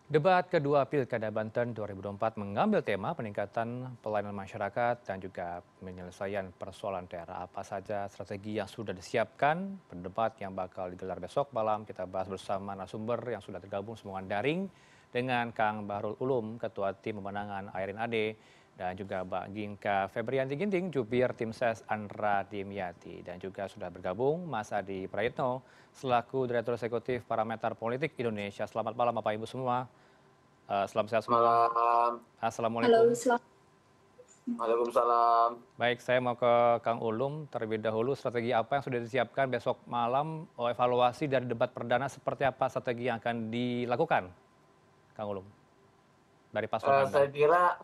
Debat kedua Pilkada Banten 2024 mengambil tema peningkatan pelayanan masyarakat dan juga penyelesaian persoalan daerah. Apa saja strategi yang sudah disiapkan? Pendebat yang bakal digelar besok malam kita bahas bersama narasumber yang sudah tergabung semua daring dengan Kang Bahrul Ulum, Ketua Tim Pemenangan Airin Ade, dan juga Mbak Ginka Febrianti Ginting, Jubir Tim Ses Andra Dimyati. Dan juga sudah bergabung Mas Adi Prayitno, selaku Direktur Eksekutif Parameter Politik Indonesia. Selamat malam Bapak Ibu semua. Selamat sehat semua. Malam. Assalamualaikum. Halo, selamat. Waalaikumsalam. Baik, saya mau ke Kang Ulum terlebih dahulu. Strategi apa yang sudah disiapkan besok malam? Evaluasi dari debat perdana seperti apa strategi yang akan dilakukan, Kang Ulum, dari paslon Anda? Saya kira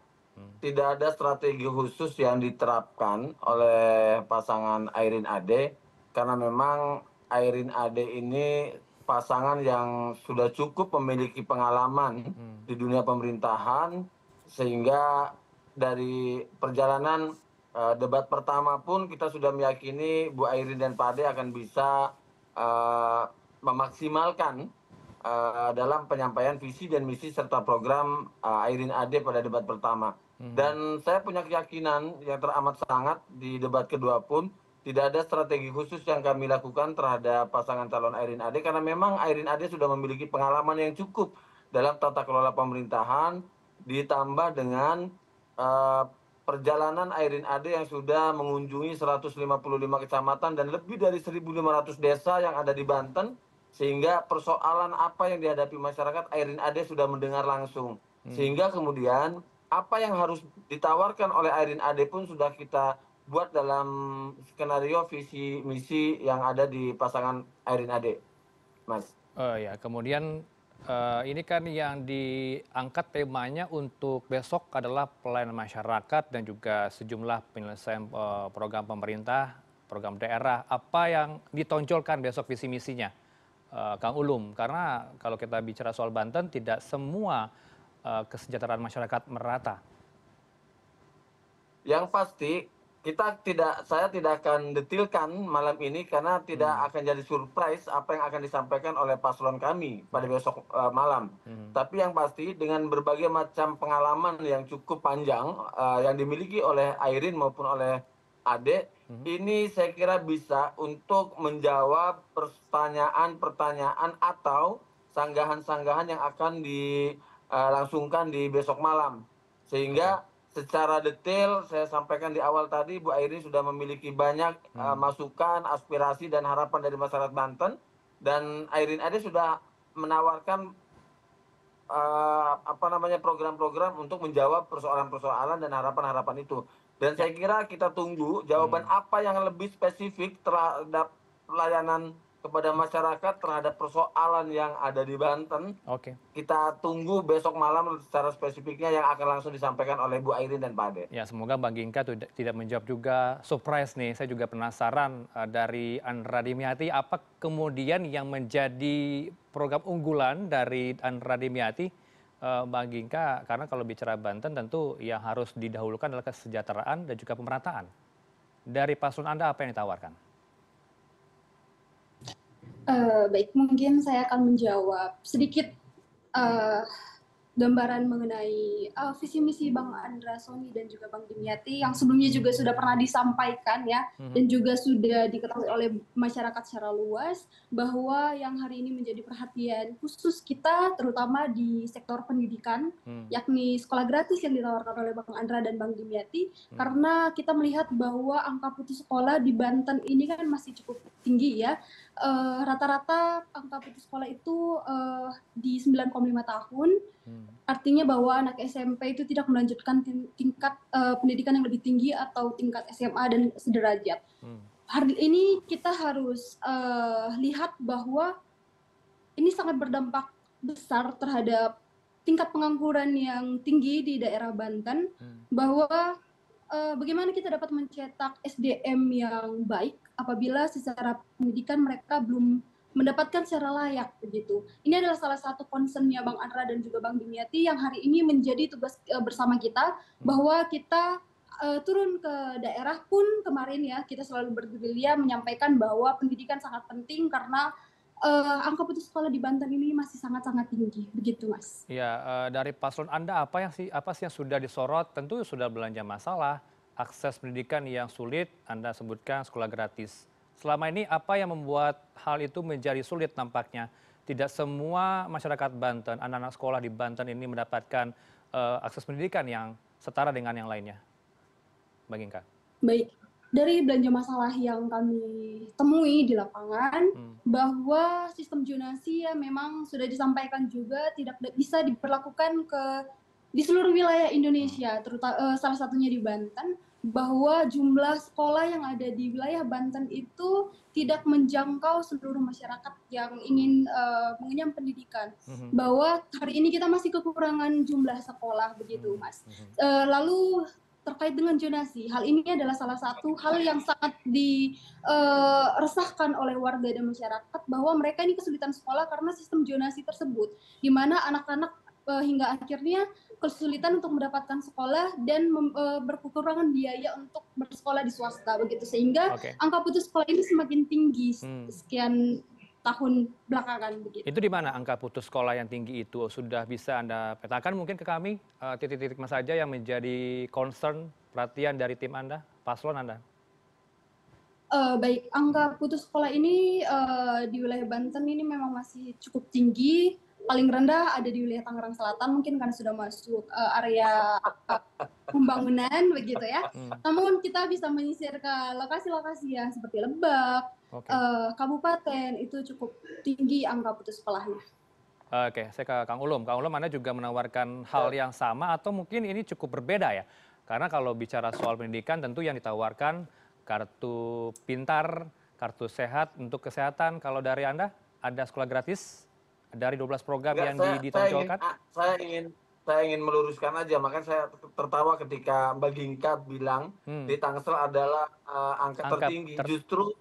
tidak ada strategi khusus yang diterapkan oleh pasangan Airin Ade karena memang Airin Ade ini pasangan yang sudah cukup memiliki pengalaman di dunia pemerintahan sehingga dari perjalanan debat pertama pun kita sudah meyakini Bu Airin dan Pak Ade akan bisa memaksimalkan dalam penyampaian visi dan misi serta program Airin Ade pada debat pertama. Dan saya punya keyakinan yang teramat sangat di debat kedua pun tidak ada strategi khusus yang kami lakukan terhadap pasangan calon Airin Ade karena memang Airin Ade sudah memiliki pengalaman yang cukup dalam tata kelola pemerintahan ditambah dengan perjalanan Airin Ade yang sudah mengunjungi 155 kecamatan dan lebih dari 1.500 desa yang ada di Banten sehingga persoalan apa yang dihadapi masyarakat Airin Ade sudah mendengar langsung. Sehingga kemudian apa yang harus ditawarkan oleh Airin Ade pun sudah kita buat dalam skenario visi misi yang ada di pasangan Airin Ade, Mas. Oh ya, kemudian ini kan yang diangkat temanya untuk besok adalah pelayanan masyarakat dan juga sejumlah penyelesaian program pemerintah, program daerah. Apa yang ditonjolkan besok visi misinya, Kang Ulum? Karena kalau kita bicara soal Banten, tidak semua kesejahteraan masyarakat merata. Yang pasti saya tidak akan detilkan malam ini karena tidak akan jadi surprise apa yang akan disampaikan oleh paslon kami pada besok malam. Tapi yang pasti dengan berbagai macam pengalaman yang cukup panjang yang dimiliki oleh Airin maupun oleh Ade, ini saya kira bisa untuk menjawab pertanyaan-pertanyaan atau sanggahan-sanggahan yang akan dilangsungkan di besok malam. Sehingga secara detail saya sampaikan di awal tadi Bu Airin sudah memiliki banyak masukan, aspirasi dan harapan dari masyarakat Banten dan Airin Ade sudah menawarkan program-program untuk menjawab persoalan-persoalan dan harapan-harapan itu. Dan saya kira kita tunggu jawaban apa yang lebih spesifik terhadap pelayanan kepada masyarakat terhadap persoalan yang ada di Banten. Oke. Kita tunggu besok malam secara spesifiknya yang akan langsung disampaikan oleh Bu Airin dan Pak Ade. Ya, semoga Mbak Ginka tidak menjawab juga surprise nih. Saya juga penasaran dari Andra Dimyati, apa kemudian yang menjadi program unggulan dari Andra Dimyati, Mbak Ginka? Karena kalau bicara Banten tentu yang harus didahulukan adalah kesejahteraan dan juga pemerataan. Dari paslon Anda apa yang ditawarkan? Baik, mungkin saya akan menjawab sedikit gambaran mengenai visi misi Bang Andra Soni dan juga Bang Dimyati yang sebelumnya juga sudah pernah disampaikan ya, dan juga sudah diketahui oleh masyarakat secara luas bahwa yang hari ini menjadi perhatian khusus kita terutama di sektor pendidikan, yakni sekolah gratis yang ditawarkan oleh Bang Andra dan Bang Dimyati, karena kita melihat bahwa angka putus sekolah di Banten ini kan masih cukup tinggi ya. Rata-rata angka putus sekolah itu di 9,5 tahun. Artinya bahwa anak SMP itu tidak melanjutkan tingkat pendidikan yang lebih tinggi atau tingkat SMA dan sederajat. Hari ini kita harus lihat bahwa ini sangat berdampak besar terhadap tingkat pengangguran yang tinggi di daerah Banten, bahwa bagaimana kita dapat mencetak SDM yang baik apabila secara pendidikan mereka belum mendapatkan secara layak begitu. Ini adalah salah satu concern-nya Bang Andra dan juga Bang Dimyati yang hari ini menjadi tugas bersama kita, bahwa kita turun ke daerah pun kemarin ya kita selalu bergerilya menyampaikan bahwa pendidikan sangat penting karena angka putus sekolah di Banten ini masih sangat-sangat tinggi, begitu Mas. Ya, dari paslon Anda apa sih yang sudah disorot? Tentu sudah belanja masalah, akses pendidikan yang sulit, Anda sebutkan sekolah gratis. Selama ini apa yang membuat hal itu menjadi sulit nampaknya? Tidak semua masyarakat Banten, anak-anak sekolah di Banten ini mendapatkan akses pendidikan yang setara dengan yang lainnya. Bang Inka. Baik, dari belanja masalah yang kami temui di lapangan, bahwa sistem zonasi ya memang sudah disampaikan juga tidak bisa diberlakukan di seluruh wilayah Indonesia, terutama salah satunya di Banten, bahwa jumlah sekolah yang ada di wilayah Banten itu tidak menjangkau seluruh masyarakat yang ingin mengenyam pendidikan. Bahwa hari ini kita masih kekurangan jumlah sekolah begitu, Mas. Lalu terkait dengan zonasi, hal ini adalah salah satu hal yang sangat diresahkan oleh warga dan masyarakat, bahwa mereka ini kesulitan sekolah karena sistem zonasi tersebut, di mana anak-anak hingga akhirnya kesulitan untuk mendapatkan sekolah dan berkekurangan biaya untuk bersekolah di swasta begitu, sehingga angka putus sekolah ini semakin tinggi sekian tahun belakangan begitu. Itu di mana angka putus sekolah yang tinggi itu? Sudah bisa Anda petakan mungkin ke kami titik-titik mana saja yang menjadi concern perhatian dari tim Anda, paslon Anda? Baik, angka putus sekolah ini di wilayah Banten ini memang masih cukup tinggi. Paling rendah ada di wilayah Tangerang Selatan, mungkin karena sudah masuk area pembangunan begitu ya. Namun kita bisa menyisir ke lokasi-lokasi yang seperti Lebak, kabupaten, itu cukup tinggi angka putus sekolahnya. Oke, saya ke Kang Ulum. Kang Ulum, Anda juga menawarkan hal yang sama atau mungkin ini cukup berbeda ya? Karena kalau bicara soal pendidikan tentu yang ditawarkan kartu pintar, kartu sehat untuk kesehatan. Kalau dari Anda ada sekolah gratis dari 12 program yang ditonjolkan? Saya ingin meluruskan aja, makanya saya tertawa ketika Mbak Ginka bilang di Tangsel adalah angka tertinggi. Justru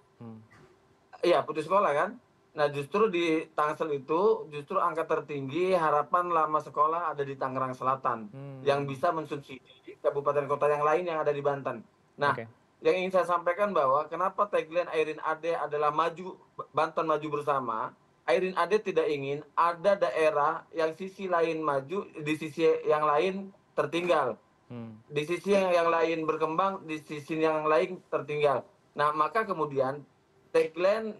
iya putus sekolah kan. Nah justru di Tangsel itu justru angka tertinggi harapan lama sekolah ada di Tangerang Selatan yang bisa mensubsidi kabupaten kota yang lain yang ada di Banten. Nah yang ingin saya sampaikan bahwa kenapa tagline Airin Ade adalah maju Banten maju bersama. Airin Ade tidak ingin ada daerah yang sisi lain maju, di sisi yang lain tertinggal. Di sisi yang lain berkembang, di sisi yang lain tertinggal. Nah, maka kemudian tagline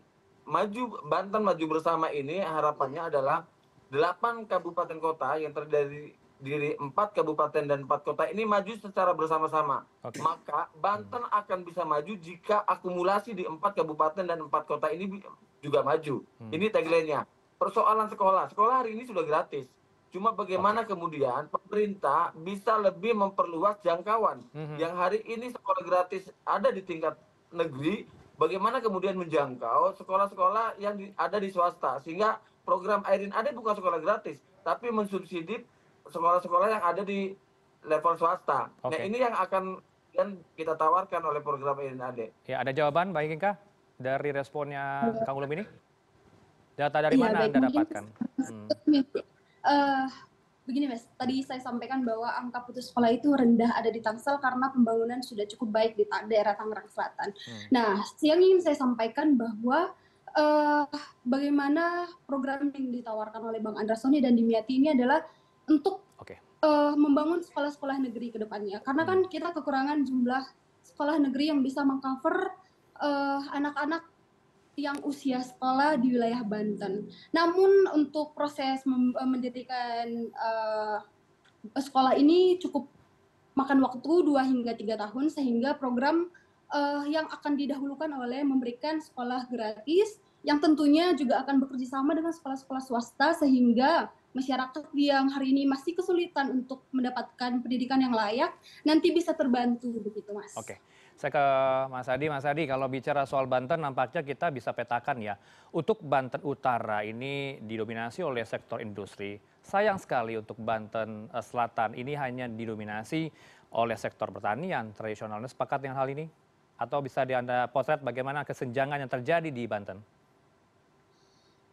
Banten maju bersama ini harapannya adalah 8 kabupaten kota yang terdiri dari 4 kabupaten dan 4 kota ini maju secara bersama-sama. Maka Banten akan bisa maju jika akumulasi di 4 kabupaten dan 4 kota ini juga maju. Ini tagline-nya. Persoalan sekolah hari ini sudah gratis. Cuma bagaimana kemudian pemerintah bisa lebih memperluas jangkauan. Yang hari ini sekolah gratis ada di tingkat negeri, bagaimana kemudian menjangkau sekolah-sekolah yang ada di swasta. Sehingga program Airin Ade bukan sekolah gratis, tapi mensubsidi sekolah-sekolah yang ada di level swasta. Nah ini yang akan kita tawarkan oleh program Airin Ade. Ya, ada jawaban Mbak Inka dari responnya Kang Ulum ini? Data dari mana Anda dapatkan? Begini Mas, tadi saya sampaikan bahwa angka putus sekolah itu rendah ada di Tangsel karena pembangunan sudah cukup baik di daerah Tangerang Selatan. Nah, yang ingin saya sampaikan bahwa bagaimana program yang ditawarkan oleh Bang Andra Sony dan Dimyati ini adalah untuk membangun sekolah-sekolah negeri ke depannya. Karena kan kita kekurangan jumlah sekolah negeri yang bisa mengcover anak-anak yang usia sekolah di wilayah Banten. Namun untuk proses mendirikan sekolah ini cukup makan waktu 2 hingga 3 tahun, sehingga program yang akan didahulukan oleh memberikan sekolah gratis yang tentunya juga akan bekerja sama dengan sekolah-sekolah swasta, sehingga masyarakat yang hari ini masih kesulitan untuk mendapatkan pendidikan yang layak nanti bisa terbantu begitu Mas. Oke. Saya ke Mas Adi. Mas Adi, kalau bicara soal Banten nampaknya kita bisa petakan ya. Untuk Banten Utara ini didominasi oleh sektor industri. Sayang sekali untuk Banten Selatan ini hanya didominasi oleh sektor pertanian tradisional. Anda sepakat dengan hal ini? Atau bisa Anda potret bagaimana kesenjangan yang terjadi di Banten?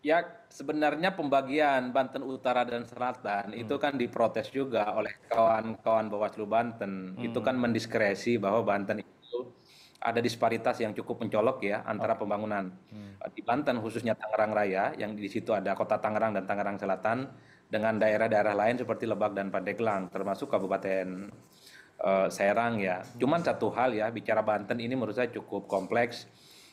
Ya, sebenarnya pembagian Banten Utara dan Selatan itu kan diprotes juga oleh kawan-kawan Bawaslu Banten. Itu kan mendiskresi bahwa Banten itu ada disparitas yang cukup mencolok ya antara pembangunan. di Banten khususnya Tangerang Raya, yang di situ ada Kota Tangerang dan Tangerang Selatan, dengan daerah-daerah lain seperti Lebak dan Pandeglang, termasuk Kabupaten Serang ya. Cuman satu hal ya, bicara Banten ini menurut saya cukup kompleks.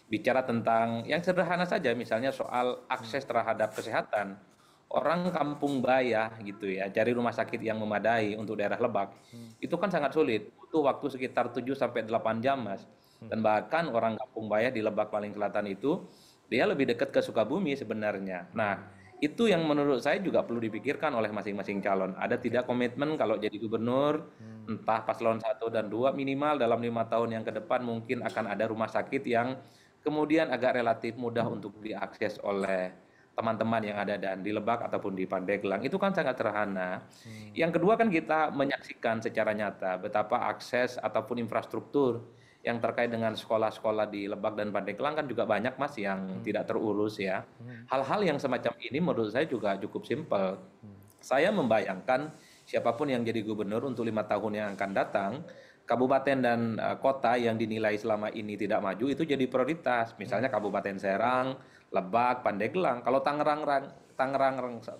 Bicara tentang yang sederhana saja, misalnya soal akses terhadap kesehatan. Orang kampung Bayah gitu ya, cari rumah sakit yang memadai untuk daerah Lebak, itu kan sangat sulit. Butuh waktu sekitar 7 sampai 8 jam, Mas. Dan bahkan orang kampung Bayah di Lebak paling selatan itu, dia lebih dekat ke Sukabumi sebenarnya. Nah, itu yang menurut saya juga perlu dipikirkan oleh masing-masing calon. Ada tidak komitmen kalau jadi gubernur, entah paslon 1 dan 2 minimal dalam 5 tahun yang ke depan mungkin akan ada rumah sakit yang kemudian agak relatif mudah untuk diakses oleh teman-teman yang ada dan di Lebak ataupun di Pandeglang. Itu kan sangat sederhana. Yang kedua kan kita menyaksikan secara nyata betapa akses ataupun infrastruktur yang terkait dengan sekolah-sekolah di Lebak dan Pandeglang kan juga banyak, Mas, yang tidak terurus ya. Hal-hal yang semacam ini menurut saya juga cukup simpel. Saya membayangkan siapapun yang jadi gubernur untuk 5 tahun yang akan datang, kabupaten dan kota yang dinilai selama ini tidak maju itu jadi prioritas. Misalnya Kabupaten Serang, Lebak, Pandeglang. Kalau Tangerang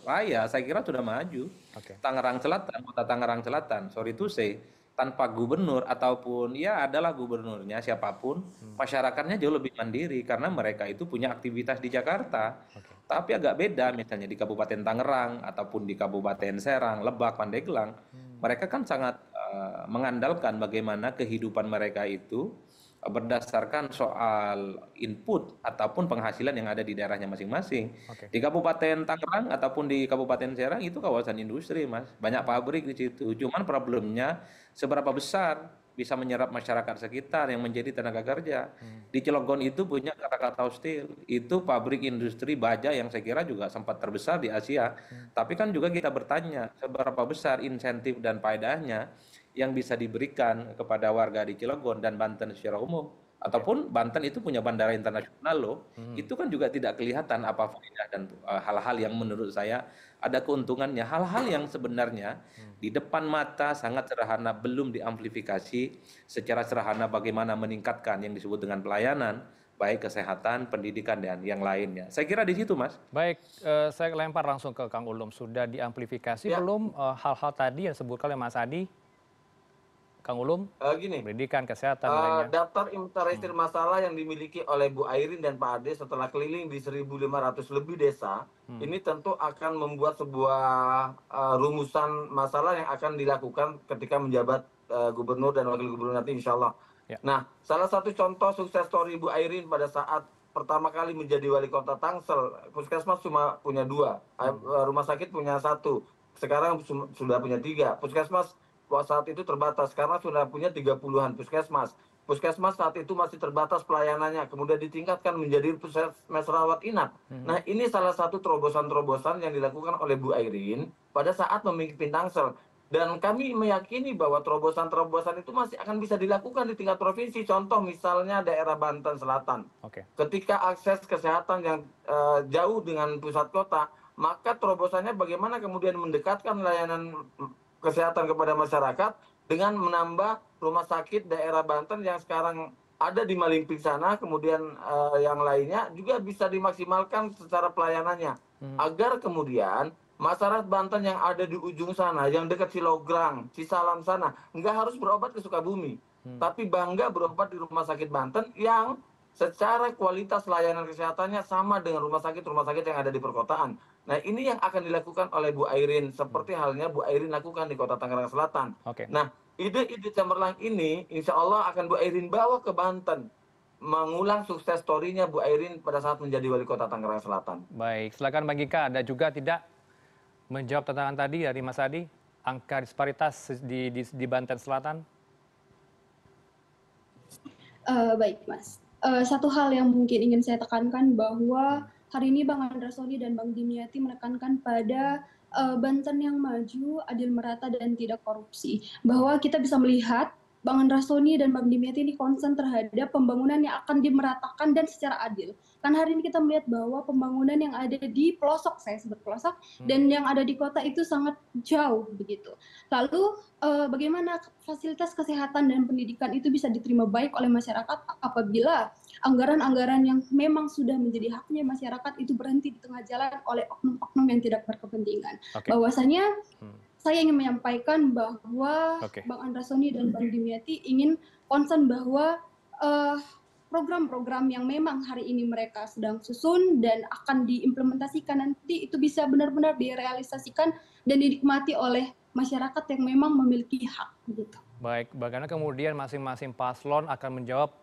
Raya saya kira sudah maju. Tangerang Selatan, Kota Tangerang Selatan, sorry to say, tanpa gubernur ataupun ya adalah gubernurnya siapapun, masyarakatnya jauh lebih mandiri karena mereka itu punya aktivitas di Jakarta. Tapi agak beda misalnya di Kabupaten Tangerang ataupun di Kabupaten Serang, Lebak, Pandeglang, mereka kan sangat mengandalkan bagaimana kehidupan mereka itu berdasarkan soal input ataupun penghasilan yang ada di daerahnya masing-masing. Di Kabupaten Tangerang ataupun di Kabupaten Serang itu kawasan industri, Mas. Banyak pabrik di situ. Cuman problemnya seberapa besar bisa menyerap masyarakat sekitar yang menjadi tenaga kerja. Di Cilegon itu punya Krakatau Steel. Itu pabrik industri baja yang saya kira juga sempat terbesar di Asia. Tapi kan juga kita bertanya seberapa besar insentif dan faedahnya yang bisa diberikan kepada warga di Cilegon dan Banten secara umum. Ataupun Banten itu punya bandara internasional loh. Itu kan juga tidak kelihatan apa faedah dan hal-hal yang menurut saya ada keuntungannya. Hal-hal yang sebenarnya di depan mata sangat sederhana belum diamplifikasi secara sederhana bagaimana meningkatkan yang disebut dengan pelayanan, baik kesehatan, pendidikan, dan yang lainnya. Saya kira di situ, Mas. Baik, saya lempar langsung ke Kang Ulum. Sudah diamplifikasi belum hal-hal tadi yang disebutkan oleh Mas Adi? Kang Ulum, Gini, pendidikan, kesehatan, lainnya. daftar inventarisir masalah yang dimiliki oleh Bu Airin dan Pak Ade setelah keliling di 1.500 lebih desa, ini tentu akan membuat sebuah rumusan masalah yang akan dilakukan ketika menjabat gubernur dan wakil gubernur nanti insya Allah. Nah, salah satu contoh sukses story Bu Airin pada saat pertama kali menjadi wali kota Tangsel, puskesmas cuma punya 2, rumah sakit punya 1, sekarang sudah punya 3, puskesmas saat itu terbatas karena sudah punya 30-an puskesmas. Puskesmas saat itu masih terbatas pelayanannya, kemudian ditingkatkan menjadi puskesmas rawat inap. Nah, ini salah satu terobosan-terobosan yang dilakukan oleh Bu Airin pada saat memimpin Tangsel. Dan kami meyakini bahwa terobosan-terobosan itu masih akan bisa dilakukan di tingkat provinsi. Contoh misalnya daerah Banten Selatan. Ketika akses kesehatan yang jauh dengan pusat kota, maka terobosannya bagaimana kemudian mendekatkan layanan kesehatan kepada masyarakat dengan menambah rumah sakit daerah Banten yang sekarang ada di Malingping sana, kemudian yang lainnya juga bisa dimaksimalkan secara pelayanannya. Agar kemudian masyarakat Banten yang ada di ujung sana, yang dekat Cilograng, Cisalam sana, nggak harus berobat ke Sukabumi, tapi bangga berobat di rumah sakit Banten yang secara kualitas layanan kesehatannya sama dengan rumah sakit yang ada di perkotaan. Nah, ini yang akan dilakukan oleh Bu Airin, seperti halnya Bu Airin lakukan di Kota Tangerang Selatan. Nah, ide-ide cemerlang ini insya Allah akan Bu Airin bawa ke Banten, mengulang sukses story-nya Bu Airin pada saat menjadi wali kota Tangerang Selatan. Baik, silakan Bang Gika, ada juga tidak menjawab tantangan tadi dari Mas Adi, angka disparitas di Banten Selatan? Baik, Mas. Satu hal yang mungkin ingin saya tekankan bahwa hari ini Bang Andra Soni dan Bang Dimyati menekankan pada Banten yang maju, adil merata dan tidak korupsi. Bahwa kita bisa melihat Bang Andrasoni dan Bang Dimyati ini concern terhadap pembangunan yang akan dimeratakan dan secara adil. Karena hari ini kita melihat bahwa pembangunan yang ada di pelosok, saya sebut pelosok, dan yang ada di kota itu sangat jauh begitu. Lalu bagaimana fasilitas kesehatan dan pendidikan itu bisa diterima baik oleh masyarakat apabila anggaran-anggaran yang memang sudah menjadi haknya masyarakat itu berhenti di tengah jalan oleh oknum-oknum yang tidak berkepentingan. Bahwasanya saya ingin menyampaikan bahwa Bang Andrasoni dan Bang Dimyati ingin concern bahwa program-program yang memang hari ini mereka sedang susun dan akan diimplementasikan nanti itu bisa benar-benar direalisasikan dan dinikmati oleh masyarakat yang memang memiliki hak gitu. Baik, bagaimana kemudian masing-masing paslon akan menjawab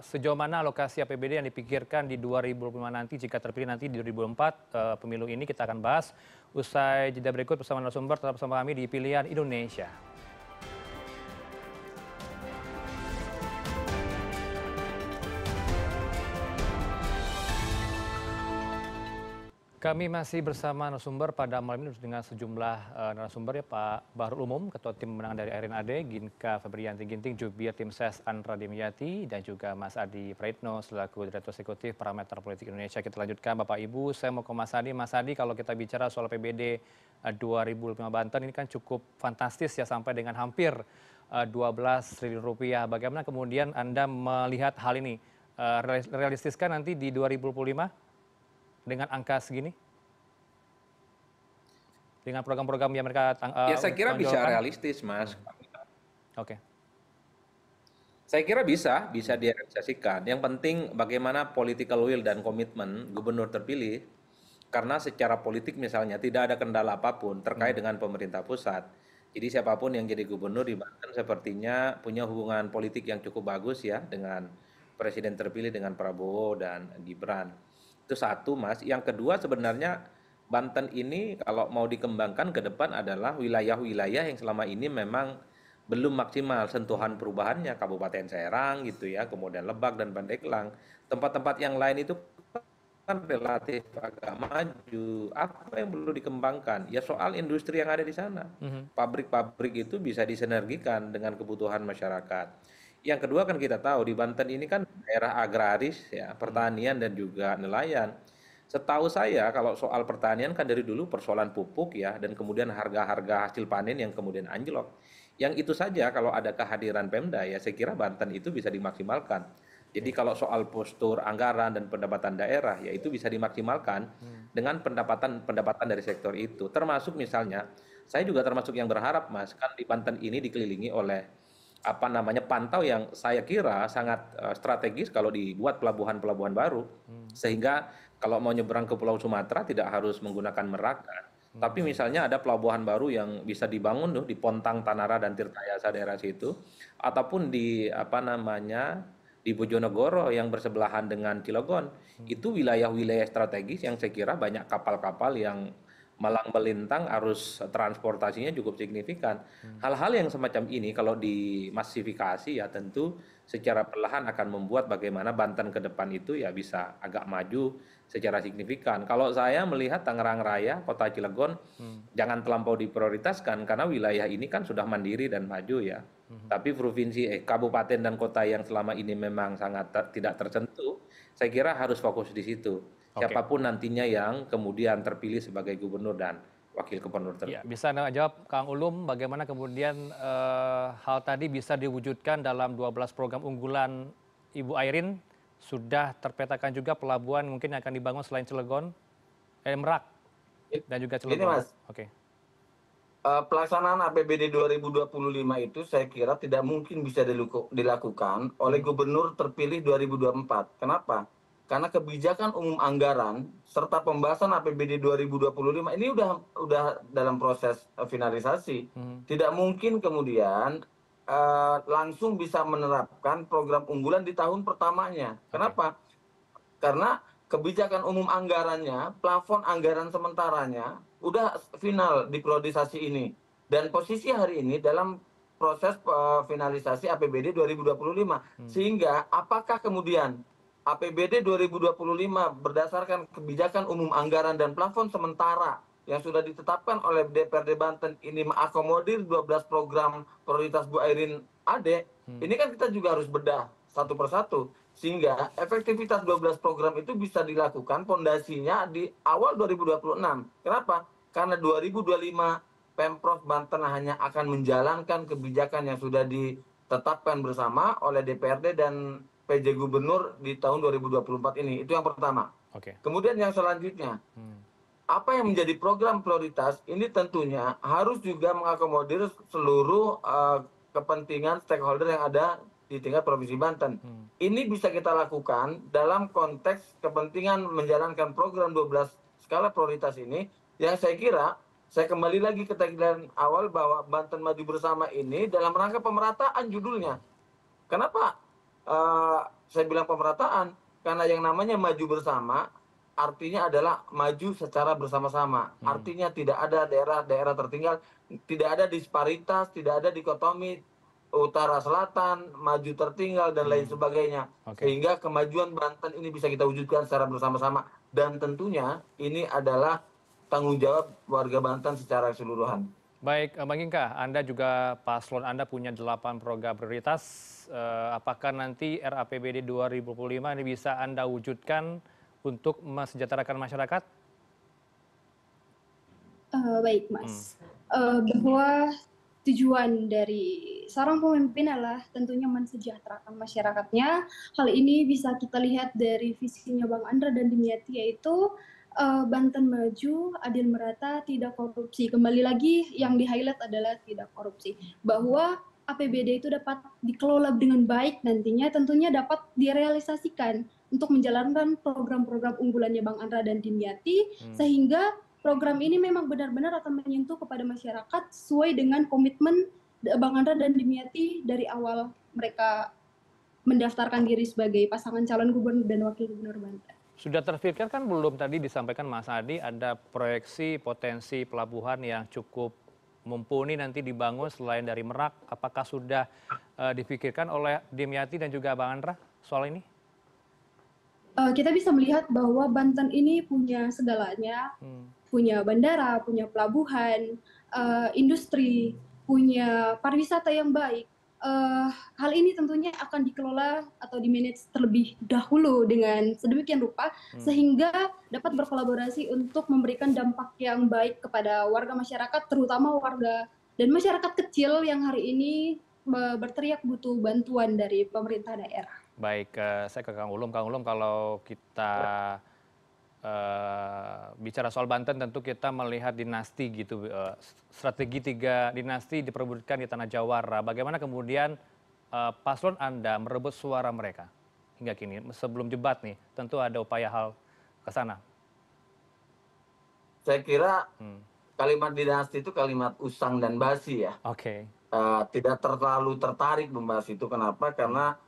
sejauh mana alokasi APBD yang dipikirkan di 2025 nanti jika terpilih nanti di 2024 pemilu ini kita akan bahas usai jeda berikut bersama narasumber tetap bersama kami di Pilihan Indonesia. Kami masih bersama narasumber pada malam ini dengan sejumlah narasumber ya Pak Bahrul Umum, Ketua Tim Pemenangan dari RNAD, Ginka Febrianti Ginting, Jubir Tim Ses Andra Dimyati, dan juga Mas Adi Praitno selaku Direktur Eksekutif Parameter Politik Indonesia. Kita lanjutkan Bapak Ibu, saya mau ke Mas Adi. Mas Adi, kalau kita bicara soal APBD 2005 Banten ini kan cukup fantastis ya sampai dengan hampir 12 triliun rupiah. Bagaimana kemudian Anda melihat hal ini? Realistiskah nanti di 2025? Dengan angka segini? Dengan program-program yang mereka ya saya kira bisa realistis, Mas. Oke. Saya kira bisa direalisasikan. Yang penting bagaimana political will dan komitmen gubernur terpilih, karena secara politik misalnya tidak ada kendala apapun terkait dengan pemerintah pusat. Jadi siapapun yang jadi gubernur di Banten sepertinya punya hubungan politik yang cukup bagus ya dengan presiden terpilih dengan Prabowo dan Gibran. Itu satu, Mas. Yang kedua sebenarnya Banten ini kalau mau dikembangkan ke depan adalah wilayah-wilayah yang selama ini memang belum maksimal sentuhan perubahannya. Kabupaten Serang gitu ya, kemudian Lebak dan Pandeglang. Tempat-tempat yang lain itu kan relatif agak maju. Apa yang perlu dikembangkan? Ya soal industri yang ada di sana. Pabrik-pabrik itu bisa disinergikan dengan kebutuhan masyarakat. Yang kedua kan kita tahu di Banten ini kan daerah agraris ya, pertanian dan juga nelayan. Setahu saya kalau soal pertanian kan dari dulu persoalan pupuk ya, dan kemudian harga-harga hasil panen yang kemudian anjlok. Yang itu saja kalau ada kehadiran Pemda ya saya kira Banten itu bisa dimaksimalkan. Jadi kalau soal postur anggaran dan pendapatan daerah ya itu bisa dimaksimalkan dengan pendapatan dari sektor itu. Termasuk misalnya saya juga termasuk yang berharap Mas, kan di Banten ini dikelilingi oleh pantau yang saya kira sangat strategis kalau dibuat pelabuhan-pelabuhan baru, sehingga kalau mau nyebrang ke Pulau Sumatera tidak harus menggunakan Merak. Tapi misalnya ada pelabuhan baru yang bisa dibangun di Pontang, Tanara dan Tirtayasa daerah situ, ataupun di di Bojonegoro yang bersebelahan dengan Cilegon. Itu wilayah-wilayah strategis yang saya kira banyak kapal-kapal yang malang melintang, arus transportasinya cukup signifikan. Hal-hal yang semacam ini kalau dimasifikasi ya tentu secara perlahan akan membuat bagaimana Banten ke depan itu ya bisa agak maju secara signifikan. Kalau saya melihat Tangerang Raya, Kota Cilegon jangan terlampau diprioritaskan karena wilayah ini kan sudah mandiri dan maju ya. Tapi kabupaten dan kota yang selama ini memang sangat tidak tersentuh, saya kira harus fokus di situ. Siapapun nantinya yang kemudian terpilih sebagai gubernur dan wakil gubernur terpilih. Ya, bisa Anda jawab Kang Ulum bagaimana kemudian hal tadi bisa diwujudkan dalam 12 program unggulan Ibu Airin? Sudah terpetakan juga pelabuhan mungkin yang akan dibangun selain Cilegon, Merak dan juga Cilegon. Ini Mas, pelaksanaan APBD 2025 itu saya kira tidak mungkin bisa dilakukan oleh gubernur terpilih 2024. Kenapa? Karena kebijakan umum anggaran serta pembahasan APBD 2025 ini udah dalam proses finalisasi. Tidak mungkin kemudian langsung bisa menerapkan program unggulan di tahun pertamanya. Kenapa? Karena kebijakan umum anggarannya, plafon anggaran sementaranya udah final di priorisasi ini. Dan posisi hari ini dalam proses finalisasi APBD 2025. Sehingga apakah kemudian APBD 2025 berdasarkan kebijakan umum anggaran dan plafon sementara yang sudah ditetapkan oleh DPRD Banten ini mengakomodir 12 program prioritas Bu Airin Ade, ini kan kita juga harus bedah satu persatu. Sehingga efektivitas 12 program itu bisa dilakukan fondasinya di awal 2026. Kenapa? Karena 2025 Pemprov Banten hanya akan menjalankan kebijakan yang sudah ditetapkan bersama oleh DPRD dan PJ Gubernur di tahun 2024 ini. Itu yang pertama. Oke. Kemudian yang selanjutnya, apa yang menjadi program prioritas ini tentunya harus juga mengakomodir seluruh kepentingan stakeholder yang ada di tingkat Provinsi Banten. Ini bisa kita lakukan dalam konteks kepentingan menjalankan program 12 skala prioritas ini, yang saya kira, saya kembali lagi ke tagline awal bahwa Banten Maju Bersama ini dalam rangka pemerataan judulnya. Kenapa saya bilang pemerataan? Karena yang namanya maju bersama artinya adalah maju secara bersama-sama. Artinya tidak ada daerah-daerah tertinggal, tidak ada disparitas, tidak ada dikotomi utara selatan, maju tertinggal dan lain sebagainya. Sehingga kemajuan Banten ini bisa kita wujudkan secara bersama-sama, dan tentunya ini adalah tanggung jawab warga Banten secara keseluruhan. Baik, Bang Inka, Anda juga paslon Anda punya 8 program prioritas. Apakah nanti RAPBD 2025 ini bisa Anda wujudkan untuk mesejahterakan masyarakat? Baik, Mas. Bahwa tujuan dari seorang pemimpin adalah tentunya mensejahterakan masyarakatnya. Hal ini bisa kita lihat dari visinya Bang Andra dan Dimyati, yaitu Banten maju, adil merata, tidak korupsi. Kembali lagi yang di-highlight adalah tidak korupsi. Bahwa APBD itu dapat dikelola dengan baik nantinya, tentunya dapat direalisasikan untuk menjalankan program-program unggulannya Bang Andra dan Dimyati, sehingga program ini memang benar-benar akan menyentuh kepada masyarakat sesuai dengan komitmen Bang Andra dan Dimyati dari awal mereka mendaftarkan diri sebagai pasangan calon gubernur dan wakil gubernur Banten. Sudah terpikirkan belum, tadi disampaikan Mas Adi ada proyeksi potensi pelabuhan yang cukup mumpuni nanti dibangun selain dari Merak. Apakah sudah dipikirkan oleh Dimyati dan juga Bang Andra soal ini? Kita bisa melihat bahwa Banten ini punya segalanya, punya bandara, punya pelabuhan, industri, punya pariwisata yang baik. Hal ini tentunya akan dikelola atau dimanage terlebih dahulu dengan sedemikian rupa sehingga dapat berkolaborasi untuk memberikan dampak yang baik kepada warga masyarakat, terutama warga dan masyarakat kecil yang hari ini berteriak butuh bantuan dari pemerintah daerah. Baik, saya ke Kang Ulum. Kang Ulum, kalau kita bicara soal Banten, tentu kita melihat dinasti gitu, strategi 3 dinasti diperebutkan di Tanah Jawara. Bagaimana kemudian paslon Anda merebut suara mereka hingga kini? Sebelum debat nih, tentu ada upaya hal ke sana. Saya kira kalimat dinasti itu kalimat usang dan basi ya. Oke. Tidak terlalu tertarik membahas itu. Kenapa? Karena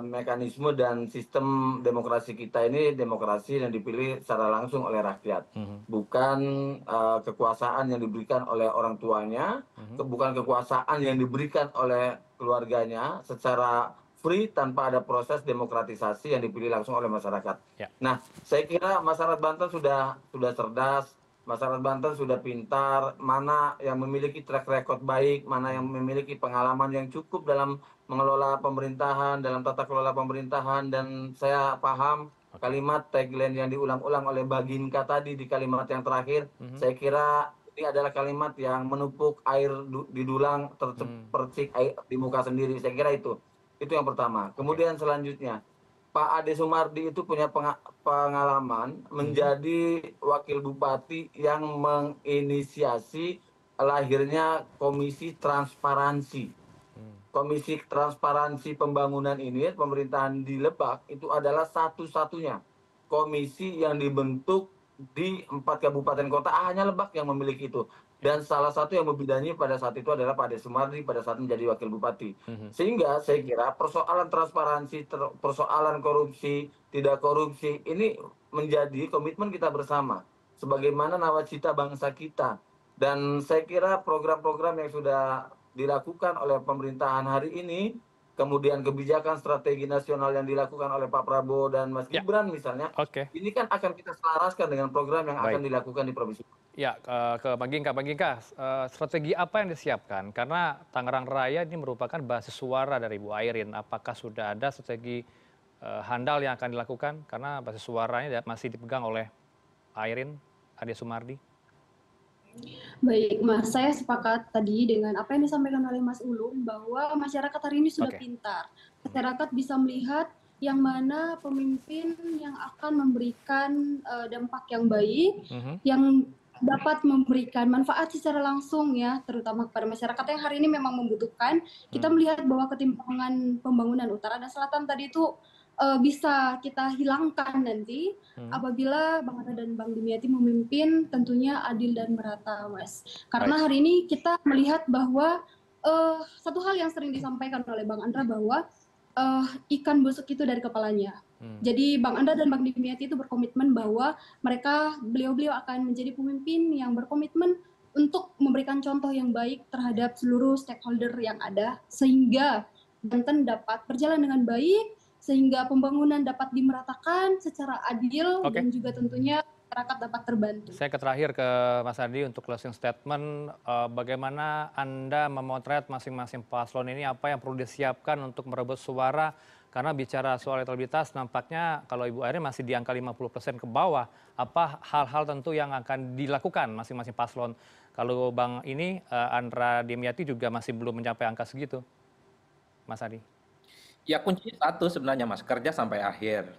mekanisme dan sistem demokrasi kita ini demokrasi yang dipilih secara langsung oleh rakyat, bukan kekuasaan yang diberikan oleh orang tuanya, bukan kekuasaan yang diberikan oleh keluarganya secara free tanpa ada proses demokratisasi yang dipilih langsung oleh masyarakat. Nah, saya kira masyarakat Banten sudah cerdas, masyarakat Banten sudah pintar, mana yang memiliki track record baik, mana yang memiliki pengalaman yang cukup dalam mengelola pemerintahan, dalam tata kelola pemerintahan, dan saya paham kalimat tagline yang diulang-ulang oleh Baginka tadi di kalimat yang terakhir, saya kira ini adalah kalimat yang menupuk air di dulang, terpercik air di muka sendiri. Saya kira itu yang pertama. Kemudian selanjutnya, Pak Ade Sumardi itu punya pengalaman menjadi wakil bupati yang menginisiasi lahirnya Komisi Transparansi. Komisi Transparansi Pembangunan ini, pemerintahan di Lebak, itu adalah satu-satunya komisi yang dibentuk di 4 kabupaten kota, hanya Lebak yang memiliki itu. Dan salah satu yang membidangi pada saat itu adalah Pak Ade Sumardi pada saat menjadi wakil bupati. Sehingga saya kira persoalan transparansi, persoalan korupsi, tidak korupsi, ini menjadi komitmen kita bersama. Sebagaimana nawacita bangsa kita. Dan saya kira program-program yang sudah dilakukan oleh pemerintahan hari ini, kemudian kebijakan strategi nasional yang dilakukan oleh Pak Prabowo dan Mas Gibran misalnya, ini kan akan kita selaraskan dengan program yang akan dilakukan di Provinsi. Ya, ke Bang Gingka. Bang Gingka, strategi apa yang disiapkan? Karena Tangerang Raya ini merupakan basis suara dari Bu Airin. Apakah sudah ada strategi handal yang akan dilakukan? Karena basis suaranya masih dipegang oleh Airin, Ade Sumardi. Baik, Mas, saya sepakat tadi dengan apa yang disampaikan oleh Mas Ulum bahwa masyarakat hari ini sudah pintar. Masyarakat bisa melihat yang mana pemimpin yang akan memberikan dampak yang baik, yang dapat memberikan manfaat secara langsung ya, terutama kepada masyarakat yang hari ini memang membutuhkan. Kita melihat bahwa ketimpangan pembangunan utara dan selatan tadi itu bisa kita hilangkan nanti apabila Bang Andra dan Bang Dimyati memimpin tentunya adil dan merata, Mas. Karena hari ini kita melihat bahwa satu hal yang sering disampaikan oleh Bang Andra bahwa ikan busuk itu dari kepalanya. Jadi Bang Andra dan Bang Dimyati itu berkomitmen bahwa beliau-beliau akan menjadi pemimpin yang berkomitmen untuk memberikan contoh yang baik terhadap seluruh stakeholder yang ada sehingga Banten dapat berjalan dengan baik, sehingga pembangunan dapat dimeratakan secara adil dan juga tentunya masyarakat dapat terbantu. Saya terakhir ke Mas Adi untuk closing statement. Bagaimana Anda memotret masing-masing paslon ini, apa yang perlu disiapkan untuk merebut suara? Karena bicara soal elektabilitas, nampaknya kalau Ibu Airin masih di angka 50% ke bawah. Apa hal-hal tentu yang akan dilakukan masing-masing paslon? Kalau Bang Andra Dimyati juga masih belum mencapai angka segitu, Mas Adi. Ya kunci satu sebenarnya Mas, kerja sampai akhir.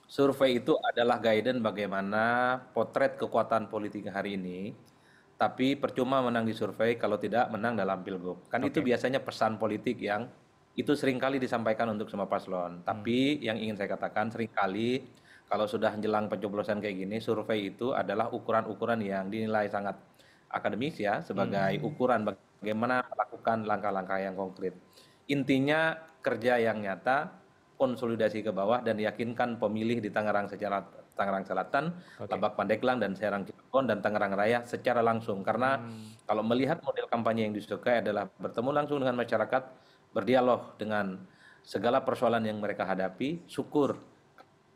Survei itu adalah guidance bagaimana potret kekuatan politik hari ini, tapi percuma menang di survei kalau tidak menang dalam pilgub. Kan itu biasanya pesan politik yang itu seringkali disampaikan untuk semua paslon. Tapi yang ingin saya katakan seringkali kalau sudah menjelang pencoblosan kayak gini, survei itu adalah ukuran-ukuran yang dinilai sangat akademis ya, sebagai ukuran bagaimana melakukan langkah-langkah yang konkret. Intinya kerja yang nyata, konsolidasi ke bawah dan yakinkan pemilih di Tangerang Selatan, Lebak Pandeglang dan Serang Cirebon dan Tangerang Raya secara langsung. Karena kalau melihat model kampanye yang disukai adalah bertemu langsung dengan masyarakat, berdialog dengan segala persoalan yang mereka hadapi, syukur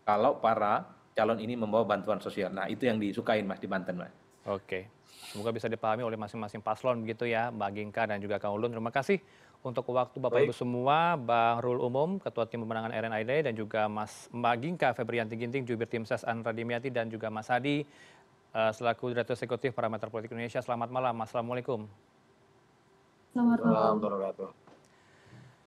kalau para calon ini membawa bantuan sosial. Nah itu yang disukain Mas di Banten Mas. Oke, semoga bisa dipahami oleh masing-masing paslon begitu ya, Mbak Gingka dan juga Kang Ulun. Terima kasih untuk waktu Bapak Ibu semua, Bang Rul Umum, Ketua Tim Pemenangan RNID, dan juga Mbak Gingka Febrianti Ginting, Jubir Tim Ses Andra Dimyati, dan juga Mas Hadi, selaku Direktur Eksekutif Parameter Politik Indonesia. Selamat malam, Assalamualaikum. Selamat malam.